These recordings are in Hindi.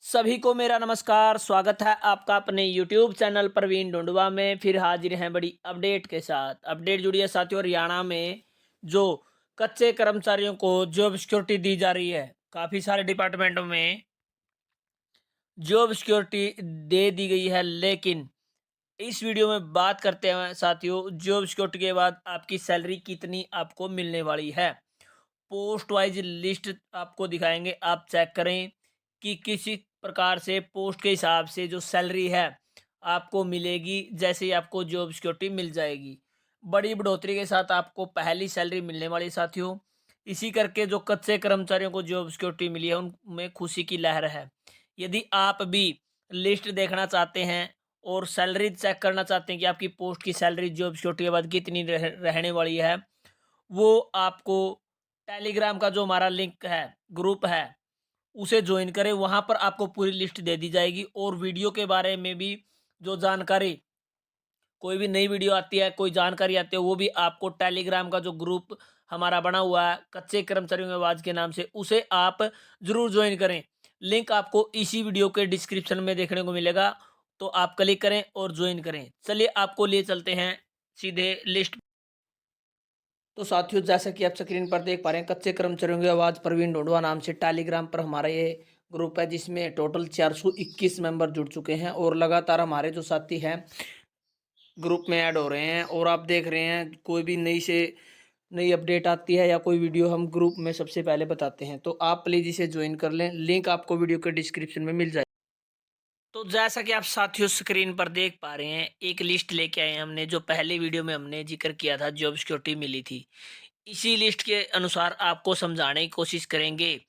सभी को मेरा नमस्कार। स्वागत है आपका अपने यूट्यूब चैनल प्रवीण ढूंढवा में। फिर हाजिर हैं बड़ी अपडेट के साथ। अपडेट जुड़ी है साथियों, हरियाणा में जो कच्चे कर्मचारियों को जॉब सिक्योरिटी दी जा रही है। काफ़ी सारे डिपार्टमेंटों में जॉब सिक्योरिटी दे दी गई है, लेकिन इस वीडियो में बात करते हैं साथियों, जॉब सिक्योरिटी के बाद आपकी सैलरी कितनी आपको मिलने वाली है। पोस्ट वाइज लिस्ट आपको दिखाएंगे, आप चेक करें कि किसी प्रकार से पोस्ट के हिसाब से जो सैलरी है आपको मिलेगी। जैसे ही आपको जॉब सिक्योरिटी मिल जाएगी, बड़ी बढ़ोतरी के साथ आपको पहली सैलरी मिलने वाली साथियों। इसी करके जो कच्चे कर्मचारियों को जॉब सिक्योरिटी मिली है उनमें खुशी की लहर है। यदि आप भी लिस्ट देखना चाहते हैं और सैलरी चेक करना चाहते हैं कि आपकी पोस्ट की सैलरी जॉब सिक्योरिटी के बाद कितनी रहने वाली है, वो आपको टेलीग्राम का जो हमारा लिंक है, ग्रुप है, उसे ज्वाइन करें। वहाँ पर आपको पूरी लिस्ट दे दी जाएगी और वीडियो के बारे में भी जो जानकारी, कोई भी नई वीडियो आती है, कोई जानकारी आती है, वो भी आपको टेलीग्राम का जो ग्रुप हमारा बना हुआ है कच्चे कर्मचारियों की आवाज़ के नाम से, उसे आप ज़रूर ज्वाइन करें। लिंक आपको इसी वीडियो के डिस्क्रिप्शन में देखने को मिलेगा, तो आप क्लिक करें और ज्वाइन करें। चलिए आपको लिए चलते हैं सीधे लिस्ट। तो साथियों, जैसा कि आप स्क्रीन पर देख पा रहे हैं, कच्चे कर्मचारियों की आवाज़ प्रवीण ढूंढवा नाम से टेलीग्राम पर हमारा ये ग्रुप है, जिसमें टोटल 421 मेंबर जुड़ चुके हैं और लगातार हमारे जो साथी हैं ग्रुप में ऐड हो रहे हैं। और आप देख रहे हैं, कोई भी नई अपडेट आती है या कोई वीडियो हम ग्रुप में सबसे पहले बताते हैं, तो आप प्लीज़ इसे ज्वाइन कर लें। लिंक आपको वीडियो के डिस्क्रिप्शन में मिल जाए। तो जैसा कि आप साथियों स्क्रीन पर देख पा रहे हैं, एक लिस्ट लेके आए हैं हमने, जो पहले वीडियो में हमने जिक्र किया था, जॉब सिक्योरिटी मिली थी। इसी लिस्ट के अनुसार आपको समझाने की कोशिश करेंगे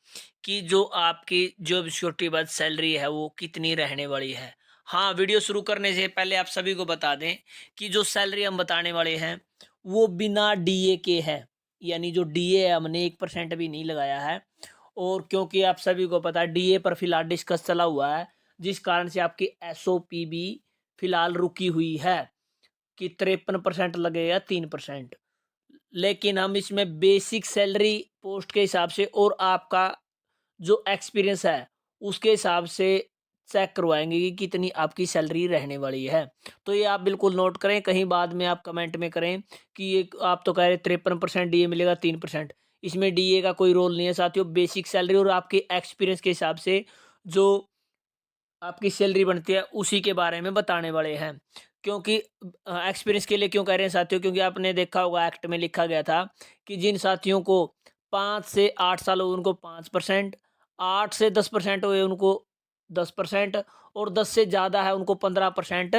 कि जो आपकी जॉब सिक्योरिटी बाद सैलरी है वो कितनी रहने वाली है। हाँ, वीडियो शुरू करने से पहले आप सभी को बता दें कि जो सैलरी हम बताने वाले हैं वो बिना डीए के है। यानी जो डीए है, हमने 1% भी नहीं लगाया है। और क्योंकि आप सभी को पता है डीए पर फिलहाल डिस्कस चला हुआ है, जिस कारण से आपकी एसओपी भी फिलहाल रुकी हुई है कि 53% लगे या 3%। लेकिन हम इसमें बेसिक सैलरी पोस्ट के हिसाब से और आपका जो एक्सपीरियंस है उसके हिसाब से चेक करवाएंगे कि कितनी आपकी सैलरी रहने वाली है। तो ये आप बिल्कुल नोट करें, कहीं बाद में आप कमेंट में करें कि ये आप तो कह रहे 53% डीए मिलेगा, 3%। इसमें डीए का कोई रोल नहीं है साथियों। बेसिक सैलरी और आपके एक्सपीरियंस के हिसाब से जो आपकी सैलरी बनती है उसी के बारे में बताने वाले हैं। क्योंकि एक्सपीरियंस के लिए क्यों कह रहे हैं साथियों, क्योंकि आपने देखा होगा एक्ट में लिखा गया था कि जिन साथियों को 5 से 8 साल हुए उनको 5%, 8 से 10% हुए उनको 10%, और 10 से ज़्यादा है उनको 15%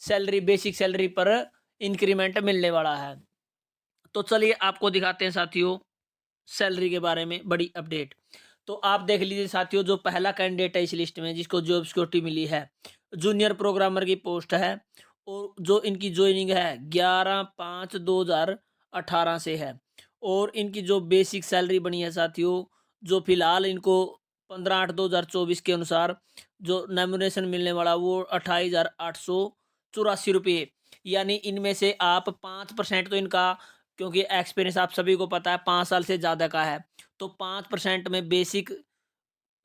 सैलरी, बेसिक सैलरी पर इंक्रीमेंट मिलने वाला है। तो चलिए आपको दिखाते हैं साथियों सैलरी के बारे में बड़ी अपडेट। तो आप देख लीजिए साथियों, जो पहला कैंडिडेट है इस लिस्ट में जिसको जॉब सिक्योरिटी मिली है, जूनियर प्रोग्रामर की पोस्ट है। और जो इनकी ज्वाइनिंग है 11/5/2018 से है। और इनकी जो बेसिक सैलरी बनी है साथियों, जो फिलहाल इनको 15/8/2024 के अनुसार जो नॉमिनेशन मिलने वाला वो 28,884 रुपये। यानी इनमें से आप 5% तो इनका, क्योंकि एक्सपीरियंस आप सभी को पता है 5 साल से ज़्यादा का है, तो 5% में बेसिक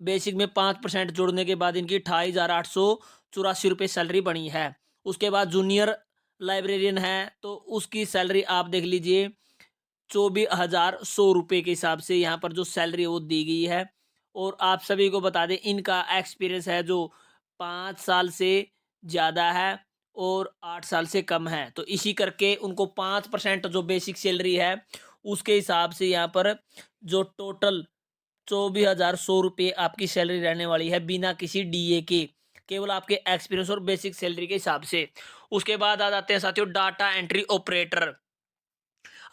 बेसिक में 5% जोड़ने के बाद इनकी 28,884 रुपये सैलरी बनी है। उसके बाद जूनियर लाइब्रेरियन है, तो उसकी सैलरी आप देख लीजिए 24,100 रुपये के हिसाब से यहाँ पर जो सैलरी है वो दी गई है। और आप सभी को बता दें इनका एक्सपीरियंस है जो 5 साल से ज़्यादा है और 8 साल से कम है। तो इसी करके उनको 5% जो बेसिक सैलरी है उसके हिसाब से यहाँ पर जो टोटल 24,100 रुपये आपकी सैलरी रहने वाली है, बिना किसी डीए के, केवल आपके एक्सपीरियंस और बेसिक सैलरी के हिसाब से। उसके बाद आ जाते हैं साथियों डाटा एंट्री ऑपरेटर।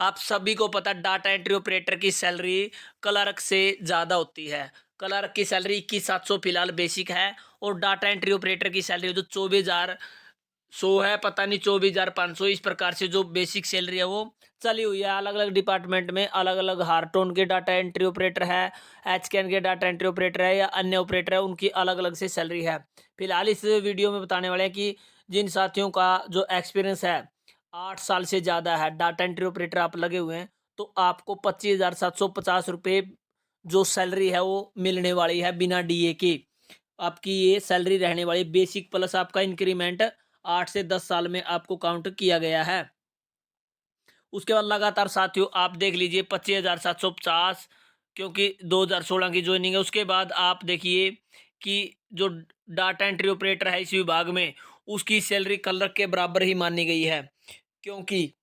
आप सभी को पता है डाटा एंट्री ऑपरेटर की सैलरी क्लर्क से ज़्यादा होती है। क्लर्क की सैलरी 21,700 फिलहाल बेसिक है, और डाटा एंट्री ऑपरेटर की सैलरी जो 24,100 है, पता नहीं 24,500, इस प्रकार से जो बेसिक सैलरी है वो चली हुई है। अलग अलग डिपार्टमेंट में अलग अलग हार्टोन के डाटा एंट्री ऑपरेटर है, एचकेन के डाटा एंट्री ऑपरेटर है या अन्य ऑपरेटर है, उनकी अलग अलग से सैलरी है। फिलहाल इस वीडियो में बताने वाले हैं कि जिन साथियों का जो एक्सपीरियंस है 8 साल से ज़्यादा है, डाटा एंट्री ऑपरेटर आप लगे हुए हैं, तो आपको 25,750 रुपये जो सैलरी है वो मिलने वाली है बिना डीए के। आपकी ये सैलरी रहने वाली, बेसिक प्लस आपका इंक्रीमेंट 8 से 10 साल में आपको काउंट किया गया है। उसके बाद लगातार साथियों आप देख लीजिए 25,750, क्योंकि 2016 की ज्वाइनिंग है। उसके बाद आप देखिए कि जो डाटा एंट्री ऑपरेटर है इस विभाग में, उसकी सैलरी क्लर्क के बराबर ही मानी गई है, क्योंकि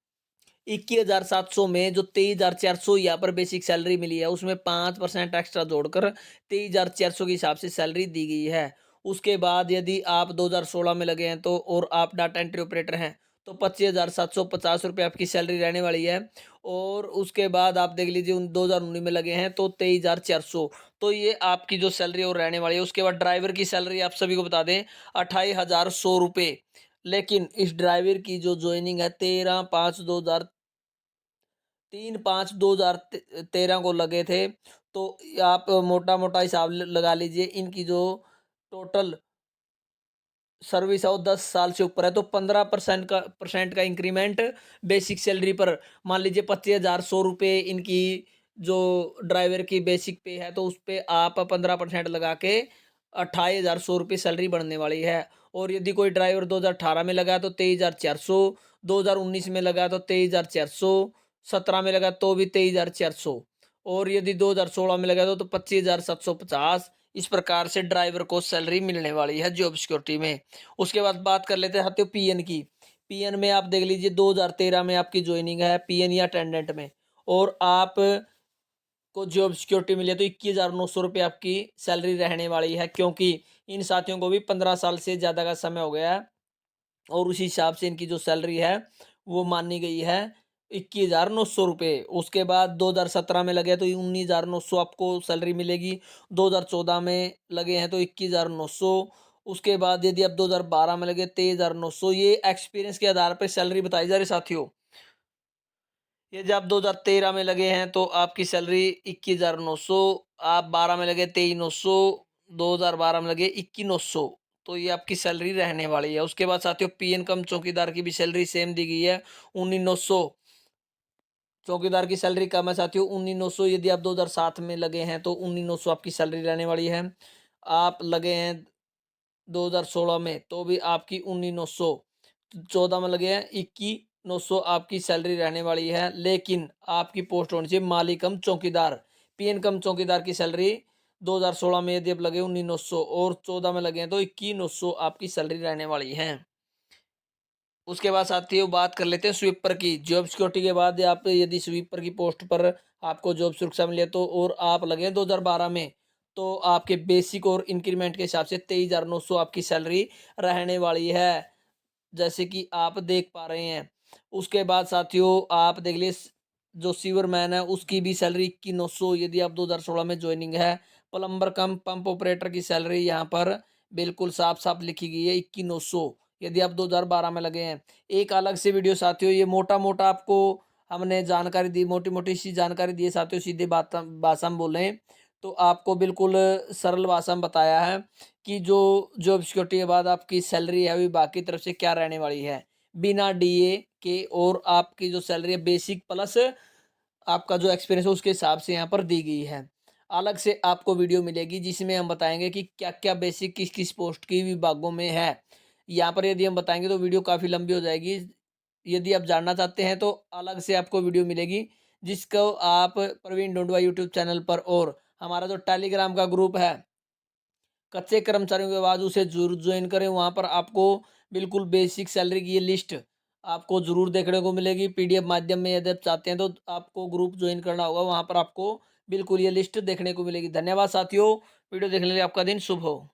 21,700 में जो 23,400 यहाँ पर बेसिक सैलरी मिली है, उसमें 5% एक्स्ट्रा जोड़कर 23,400 के हिसाब से सैलरी दी गई है। उसके बाद यदि आप 2016 में लगे हैं तो और आप डाटा एंट्री ऑपरेटर हैं तो 25,750 रुपये आपकी सैलरी रहने वाली है। और उसके बाद आप देख लीजिए 2019 में लगे हैं तो 23,400, तो ये आपकी जो सैलरी और रहने वाली है। उसके बाद ड्राइवर की सैलरी आप सभी को बता दें 28,100 रुपये, लेकिन इस ड्राइवर की जो ज्वाइनिंग है 3/5/2013 को लगे थे। तो आप मोटा मोटा हिसाब लगा लीजिए, इनकी जो टोटल सर्विस है वो 10 साल से ऊपर है, तो 15% का इंक्रीमेंट बेसिक सैलरी पर। मान लीजिए 25,100 रुपये इनकी जो ड्राइवर की बेसिक पे है, तो उस पे आप 15% लगा के 28,100 रुपये सैलरी बढ़ने वाली है। और यदि कोई ड्राइवर 2018 में लगा तो 23,400, 2019 में लगा तो 23,400, 17 में लगा तो भी 23,400, और यदि 2016 में लगा तो 25,750। इस प्रकार से ड्राइवर को सैलरी मिलने वाली है जॉब सिक्योरिटी में। उसके बाद बात कर लेते हैं साथियों पीएन की। पीएन में आप देख लीजिए 2013 में आपकी ज्वाइनिंग है पीएन या अटेंडेंट में, और आप को जॉब सिक्योरिटी मिली है तो 21,900 रुपये आपकी सैलरी रहने वाली है, क्योंकि इन साथियों को भी 15 साल से ज़्यादा का समय हो गया है, और उसी हिसाब से इनकी जो सैलरी है वो मानी गई है 21,900 रुपये। उसके बाद 2017 में लगे तो 19,900 आपको सैलरी मिलेगी, 2014 में लगे हैं तो 21,900, उसके बाद यदि आप 2012 में लगे 23,900। ये एक्सपीरियंस के आधार पर सैलरी बताई जा रही साथियों। यदि आप 2013 में लगे हैं तो आपकी सैलरी 21,900, आप 12 में लगे 23,900, 2012 में लगे 21,900, तो ये आपकी सैलरी रहने वाली है। उसके बाद साथियों पीएन कम चौकीदार की भी सैलरी सेम दी गई है 19,900। चौकीदार की सैलरी कम है साथियों 19,900। यदि आप 2007 में लगे हैं तो 19,900 आपकी सैलरी रहने वाली है। आप लगे हैं 2016 में तो भी आपकी 19,900, 14 में लगे हैं 21,900 आपकी सैलरी रहने वाली है। लेकिन आपकी पोस्ट होनी चाहिए माली कम चौकीदार। पीएन कम चौकीदार की सैलरी 2016 में यदि आप लगे 19,900 और 14 में लगे हैं तो 21,900 आपकी सैलरी रहने वाली है। उसके बाद साथियों बात कर लेते हैं स्वीपर की। जॉब सिक्योरिटी के बाद आप यदि स्वीपर की पोस्ट पर आपको जॉब सुरक्षा मिले तो और आप लगे हैं 2012 में, तो आपके बेसिक और इंक्रीमेंट के हिसाब से 23,900 आपकी सैलरी रहने वाली है, जैसे कि आप देख पा रहे हैं। उसके बाद साथियों आप देख लीजिए जो सीवरमैन है उसकी भी सैलरी 21,900 यदि आप 2016 में ज्वाइनिंग है। प्लम्बर कम पंप ऑपरेटर की सैलरी यहाँ पर बिल्कुल साफ साफ लिखी गई है 21,900 यदि आप 2012 में लगे हैं। एक अलग से वीडियो साथियों, ये मोटा मोटा आपको हमने जानकारी दी, मोटी मोटी सी जानकारी दी है साथियों, सीधे बात भाषा में बोलें तो आपको बिल्कुल सरल भाषा में बताया है कि जो जॉब सिक्योरिटी के बाद आपकी सैलरी है विभाग की तरफ से क्या रहने वाली है बिना डीए के, और आपकी जो सैलरी है बेसिक प्लस आपका जो एक्सपीरियंस है उसके हिसाब से यहाँ पर दी गई है। अलग से आपको वीडियो मिलेगी जिसमें हम बताएंगे कि क्या क्या बेसिक किस किस पोस्ट की विभागों में है। यहाँ पर यदि हम बताएंगे तो वीडियो काफ़ी लंबी हो जाएगी। यदि आप जानना चाहते हैं तो अलग से आपको वीडियो मिलेगी, जिसको आप प्रवीण ढूंढवा यूट्यूब चैनल पर, और हमारा जो टेलीग्राम का ग्रुप है कच्चे कर्मचारियों के बाद उसे जरूर ज्वाइन करें। वहाँ पर आपको बिल्कुल बेसिक सैलरी की ये लिस्ट आपको जरूर देखने को मिलेगी पीडीएफ माध्यम में। यदि आप चाहते हैं तो आपको ग्रुप ज्वाइन करना होगा, वहाँ पर आपको बिल्कुल ये लिस्ट देखने को मिलेगी। धन्यवाद साथियों, वीडियो देखने के लिए आपका दिन शुभ हो।